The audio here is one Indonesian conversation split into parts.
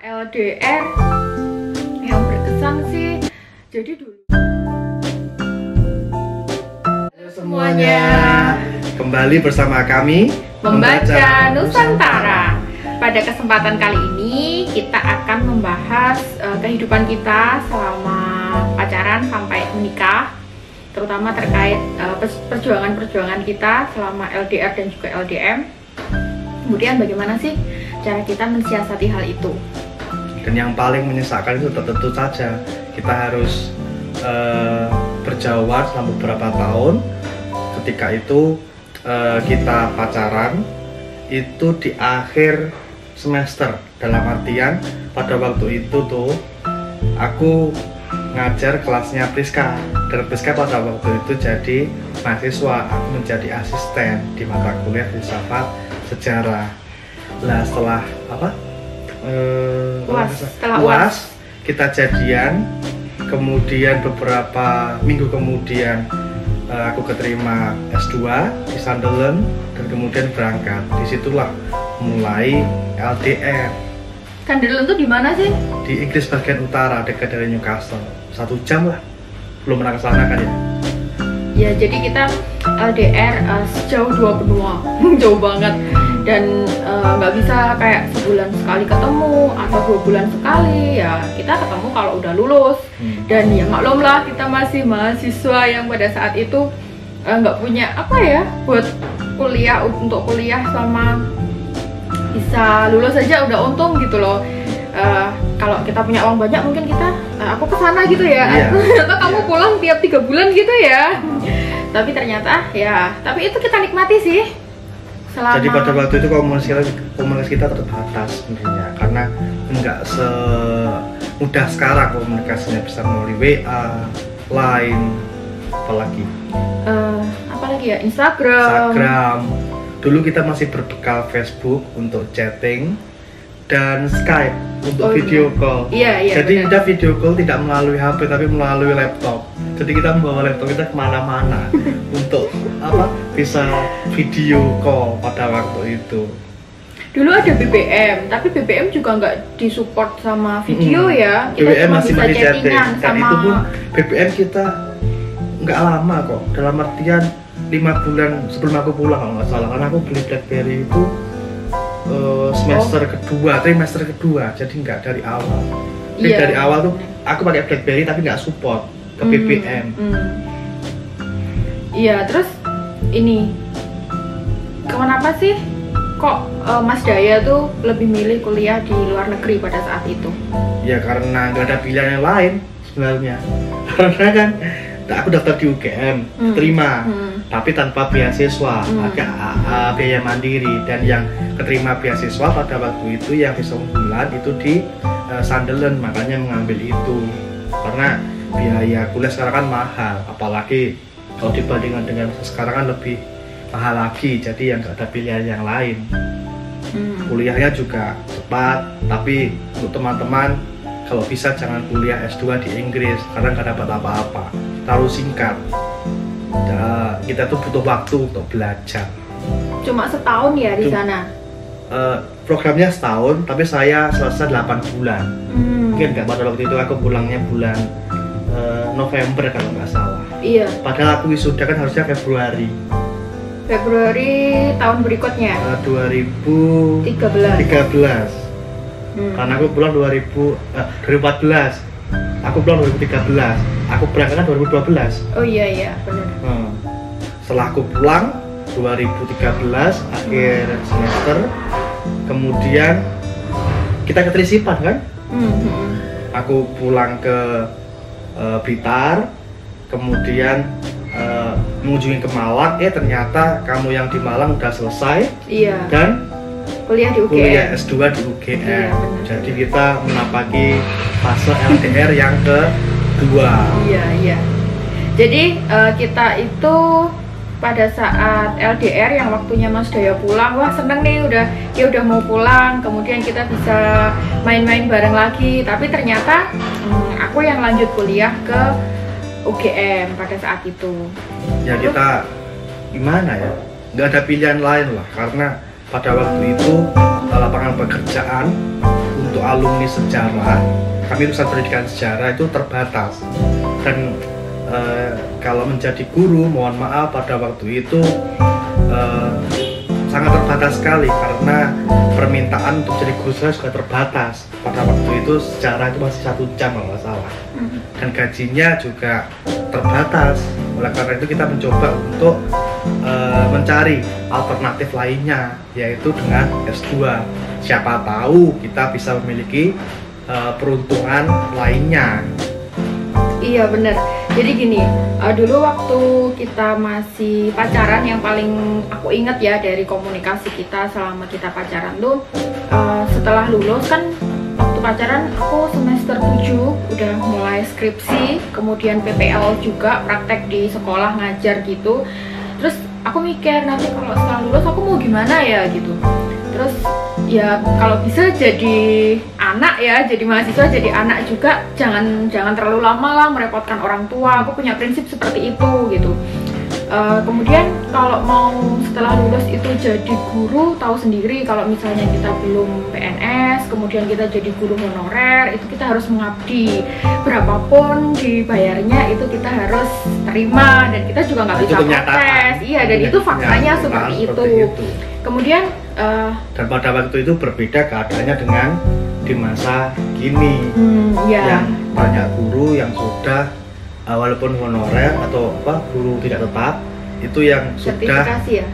LDR yang berkesan sih. Jadi dulu. Halo semuanya, kembali bersama kami Membaca Nusantara. Pada kesempatan kali ini kita akan membahas kehidupan kita selama pacaran sampai menikah, terutama terkait perjuangan-perjuangan kita selama LDR dan juga LDM. Kemudian bagaimana sih cara kita mensiasati hal itu? Dan yang paling menyesalkan itu tentu saja kita harus berjauhan selama beberapa tahun. Ketika itu kita pacaran itu di akhir semester, dalam artian pada waktu itu tuh aku ngajar kelasnya Priska, dan Priska pada waktu itu jadi mahasiswa, aku menjadi asisten di mata kuliah filsafat sejarah. Lah setelah UAS kita jadian, kemudian beberapa minggu kemudian aku keterima S2 di Sunderland dan kemudian berangkat. Disitulah mulai LDR. Sunderland tuh di mana sih? Di Inggris bagian utara, dekat dari Newcastle. 1 jam lah. Belum pernah kesana kan ya? Ya, jadi kita LDR sejauh 2 benua. Jauh banget. Dan nggak bisa kayak sebulan sekali ketemu atau 2 bulan sekali. Ya kita ketemu kalau udah lulus. Dan ya maklum lah, kita masih mahasiswa yang pada saat itu nggak punya apa ya buat kuliah, untuk kuliah sama bisa lulus aja udah untung gitu loh. Kalau kita punya uang banyak mungkin kita aku kesana gitu ya, atau kamu pulang tiap 3 bulan gitu ya. Tapi ternyata ya, tapi itu kita nikmati sih selama. Jadi pada waktu itu komunikasi kita terbatas sebenarnya, karena nggak semudah sekarang komunikasinya, bisa melalui WA, Line, apalagi ya, Instagram. Dulu kita masih berbekal Facebook untuk chatting dan Skype untuk video call. Iya, jadi benar. kita video call tidak melalui HP tapi melalui laptop. Jadi kita membawa laptop kita kemana-mana untuk bisa video call pada waktu itu. Dulu ada BBM, tapi BBM juga nggak disupport sama video ya. Kita BBM cuma masih bisa chatting, chattingan dan sama. itu pun BBM kita nggak lama kok, dalam artian 5 bulan sebelum aku pulang kalau nggak salah, karena aku beli BlackBerry itu trimester kedua, jadi nggak dari awal. Jadi dari awal tuh aku pakai BlackBerry tapi nggak support ke BBM. Iya, terus ini kenapa sih kok Mas Daya tuh lebih milih kuliah di luar negeri pada saat itu? Ya karena nggak ada pilihan yang lain sebenarnya. Karena kan aku daftar di UGM, terima, tapi tanpa beasiswa, agak biaya mandiri, dan yang keterima beasiswa pada waktu itu yang bisa unggulan itu di Sunderland, makanya mengambil itu. Karena biaya kuliah sekarang kan mahal, apalagi kalau dibandingkan dengan sekarang kan lebih mahal lagi, jadi yang nggak ada pilihan yang lain. Kuliahnya juga cepat, tapi untuk teman-teman kalau bisa jangan kuliah S2 di Inggris karena nggak dapat apa-apa, terlalu singkat. Kita tuh butuh waktu untuk belajar. Cuma setahun ya di sana? Programnya setahun, tapi saya selesai 8 bulan. Mungkin nggak, pada waktu itu aku pulangnya bulan November kalau nggak salah. Iya. Padahal aku wisuda kan harusnya Februari tahun berikutnya. 2013. Karena aku pulang 2014. Aku pulang 2013. Aku berangkat kan 2012. Oh iya benar. Setelah aku pulang 2013 akhir semester, kemudian kita ke Trisipan kan. Aku pulang ke Blitar, kemudian mengunjungi ke Malang. Ternyata kamu yang di Malang udah selesai. Iya. Dan kuliah di UGM. Kuliah S2 di UGM. Iya, jadi kita menapaki fase LDR yang kedua. Iya. Jadi kita itu pada saat LDR yang waktunya Mas Daya pulang, wah seneng nih, udah mau pulang, kemudian kita bisa main-main bareng lagi. Tapi ternyata aku yang lanjut kuliah ke UGM pada saat itu. Ya kita gimana ya? Nggak ada pilihan lain lah, karena pada waktu itu lapangan pekerjaan untuk alumni sejarah, kami lulusan pendidikan sejarah itu terbatas. Dan kalau menjadi guru, mohon maaf pada waktu itu sangat terbatas sekali karena permintaan untuk jadi guru saya juga terbatas. Pada waktu itu sejarah itu masih 1 jam kalau nggak salah, dan gajinya juga terbatas. Oleh karena itu kita mencoba untuk mencari alternatif lainnya, yaitu dengan S2. Siapa tahu kita bisa memiliki peruntungan lainnya. Iya bener. Jadi gini, dulu waktu kita masih pacaran, yang paling aku ingat ya dari komunikasi kita selama kita pacaran tuh, setelah lulus kan, waktu pacaran aku semester 7 udah mulai skripsi, kemudian PPL juga, praktek di sekolah ngajar gitu. Terus aku mikir nanti kalau setelah lulus aku mau gimana ya gitu. Terus ya kalau bisa jadi anak ya, jadi mahasiswa, jadi anak juga, jangan terlalu lama lah merepotkan orang tua. Aku punya prinsip seperti itu gitu. Kemudian kalau mau setelah lulus itu jadi guru, tahu sendiri kalau misalnya kita belum PNS, kemudian kita jadi guru honorer, itu kita harus mengabdi. Berapapun dibayarnya itu kita harus terima, dan kita juga nggak bisa protes. Iya, dan itu faktanya seperti itu. Kemudian dan pada waktu itu berbeda keadaannya dengan di masa kini, yang banyak guru yang sudah walaupun honorer atau guru tidak tetap, itu yang sudah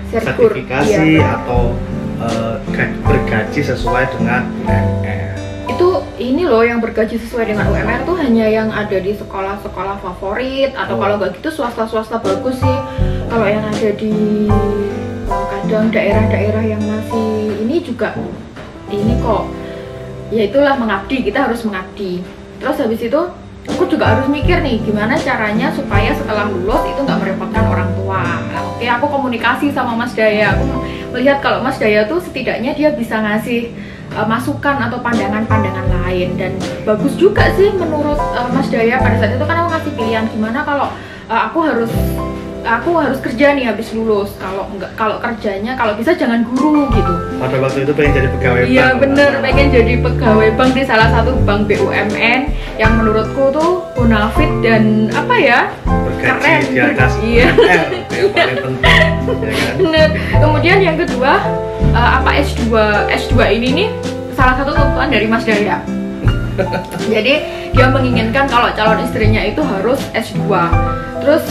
sertifikasi atau bergaji sesuai dengan UMR. Itu ini loh, yang bergaji sesuai dengan UMR tuh hanya yang ada di sekolah-sekolah favorit, atau kalau nggak gitu swasta-swasta bagus sih. Kalau yang ada di kadang daerah-daerah yang masih ini juga ini kok, ya itulah mengabdi, kita harus mengabdi. Terus habis itu aku juga harus mikir nih gimana caranya supaya setelah lulus itu nggak merepotkan orang tua. Nah, oke, aku komunikasi sama Mas Daya. Aku melihat kalau Mas Daya tuh setidaknya dia bisa ngasih masukan atau pandangan-pandangan lain, dan bagus juga sih menurut Mas Daya. Pada saat itu kan aku ngasih pilihan gimana kalau aku harus kerja nih habis lulus. Kalau kerjanya kalau bisa jangan guru gitu. Pada waktu itu pengen jadi pegawai bank. Iya bener, pengen jadi pegawai bank di salah satu bank BUMN yang menurutku tuh bonafit dan apa ya, bergaji keren di atas UMR, yang paling penting, ya kan? Bener. Kemudian yang kedua, S2 ini nih salah satu tuntutan dari Mas Daya. Jadi dia menginginkan kalau calon istrinya itu harus S2. Terus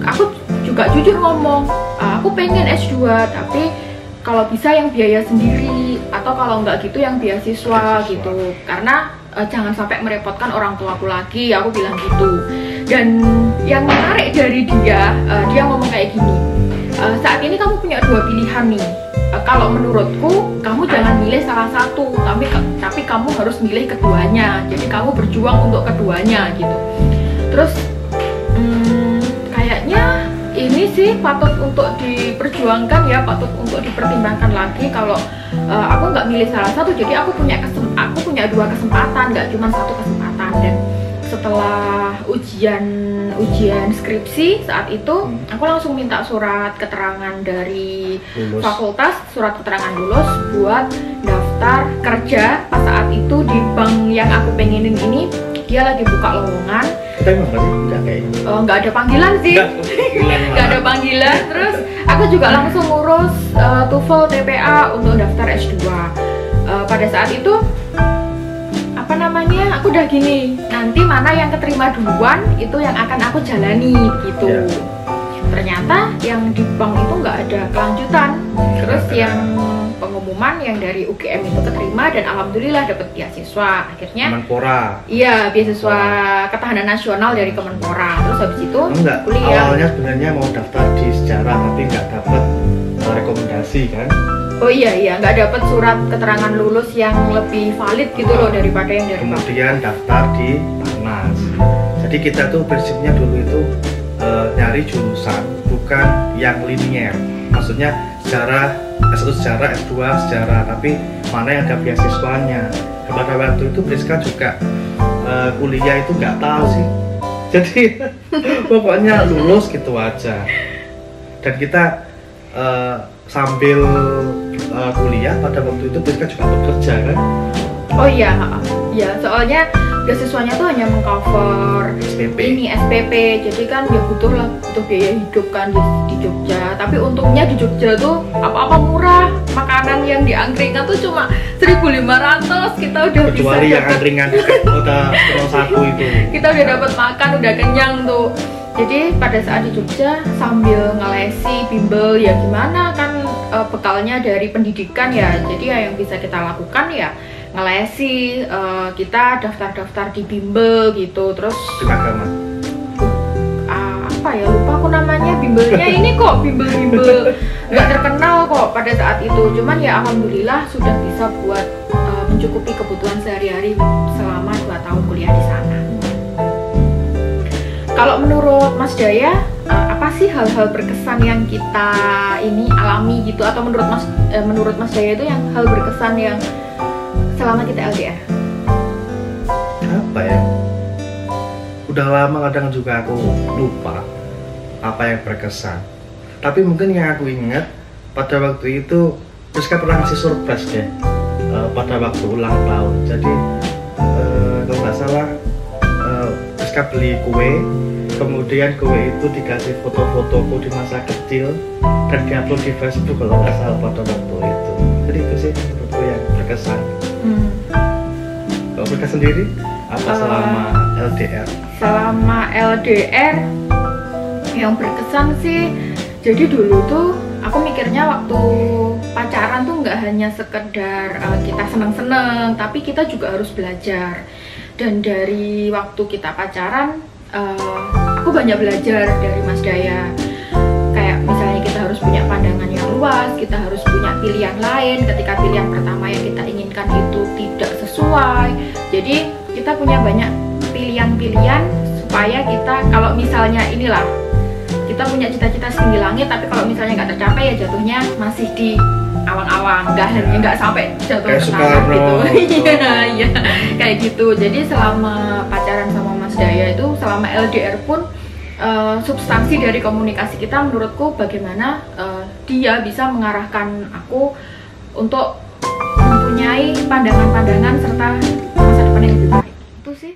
aku juga jujur ngomong, aku pengen S2 tapi kalau bisa yang biaya sendiri, atau kalau nggak gitu yang beasiswa gitu, karena jangan sampai merepotkan orang tuaku lagi, aku bilang gitu. Dan yang menarik dari dia ngomong kayak gini, saat ini kamu punya 2 pilihan nih. Kalau menurutku kamu jangan milih salah satu, tapi kamu harus milih keduanya. Jadi kamu berjuang untuk keduanya gitu. Terus kayaknya ini sih patut untuk diperjuangkan ya, patut untuk dipertimbangkan lagi. Kalau aku nggak milih salah satu, jadi aku punya 2 kesempatan, nggak cuma 1 kesempatan. Dan setelah ujian skripsi saat itu, aku langsung minta surat keterangan dari fakultas, surat keterangan lulus buat daftar kerja. Pas saat itu di bank yang aku pengenin ini, dia lagi buka lowongan. Kita emang nggak ada panggilan sih, nggak ada panggilan. Terus aku juga langsung ngurus TOEFL TPA untuk daftar S2. Pada saat itu aku udah gini, nanti mana yang keterima duluan itu yang akan aku jalani gitu. Ternyata yang di bank itu nggak ada kelanjutan. Terus yang pengumuman yang dari UGM itu keterima, dan alhamdulillah dapat beasiswa akhirnya. Kemenpora. Iya, beasiswa ketahanan nasional dari Kemenpora. Terus habis itu kuliah. Awalnya sebenarnya mau daftar di sejarah tapi nggak dapat rekomendasi kan. Oh iya, nggak dapat surat keterangan lulus yang lebih valid gitu loh daripada yang dari kemudian daftar di Parnas. Jadi kita tuh prinsipnya dulu itu nyari jurusan bukan yang linier. Maksudnya sejarah, S1 sejarah, S2 sejarah, tapi mana yang ada beasiswanya. Pada waktu itu Priska juga kuliah itu nggak tahu sih. Jadi pokoknya lulus gitu aja. Dan kita sambil kuliah pada waktu itu Priska juga bekerja kan, Oh iya, ya soalnya beasiswanya tuh hanya mengcover SPP. ini SPP, jadi kan ya butuh lah, butuh biaya hidup kan di Jogja. Tapi untungnya di Jogja tuh apa-apa murah, makanan yang di angkringan tuh cuma 1.500, kita udah Kecuali bisa yang angkringan kota Saku itu. kita udah dapat makan, udah kenyang tuh. Jadi pada saat di Jogja sambil ngelesi bimbel ya gimana kan, bekalnya dari pendidikan ya, jadi ya yang bisa kita lakukan ya ngelesi, kita daftar-daftar di bimbel gitu. Terus Tim agama. apa ya, lupa aku namanya, bimbelnya ini kok bimbel nggak terkenal kok pada saat itu. Cuman ya alhamdulillah sudah bisa buat mencukupi kebutuhan sehari-hari selama 2 tahun kuliah di sana. Kalau menurut Mas Jaya, apa sih hal-hal berkesan yang kita ini alami gitu, atau menurut Mas Jaya itu yang hal berkesan yang selama kita LDR? Apa ya? Udah lama kadang juga aku lupa apa yang berkesan. Tapi mungkin yang aku ingat pada waktu itu Rizka pernah ngasih surprise deh, pada waktu ulang tahun. Jadi kalau nggak salah Rizka beli kue, kemudian kue itu dikasih foto-fotoku di masa kecil dan diupload di Facebook kalau nggak salah pada waktu itu. Jadi itu sih menurutku yang berkesan. Kalau mereka sendiri apa selama LDR? Selama LDR yang berkesan sih, jadi dulu tuh aku mikirnya waktu pacaran tuh nggak hanya sekedar kita seneng-seneng, tapi kita juga harus belajar. Dan dari waktu kita pacaran, aku banyak belajar dari Mas Daya. Kayak misalnya kita harus punya pandangan yang luas, kita harus punya pilihan lain ketika pilihan pertama yang kita inginkan itu tidak sesuai. Jadi kita punya banyak pilihan-pilihan supaya kita, kalau misalnya inilah, kita punya cita-cita setinggi langit, tapi kalau misalnya nggak tercapai ya jatuhnya masih di awang-awang, nggak sampai jatuh ke tanah gitu. Iya, kayak gitu. Jadi selama pacaran sama Mas Daya itu, selama LDR pun substansi dari komunikasi kita menurutku bagaimana dia bisa mengarahkan aku untuk mempunyai pandangan-pandangan serta masa depan yang lebih baik. Itu sih.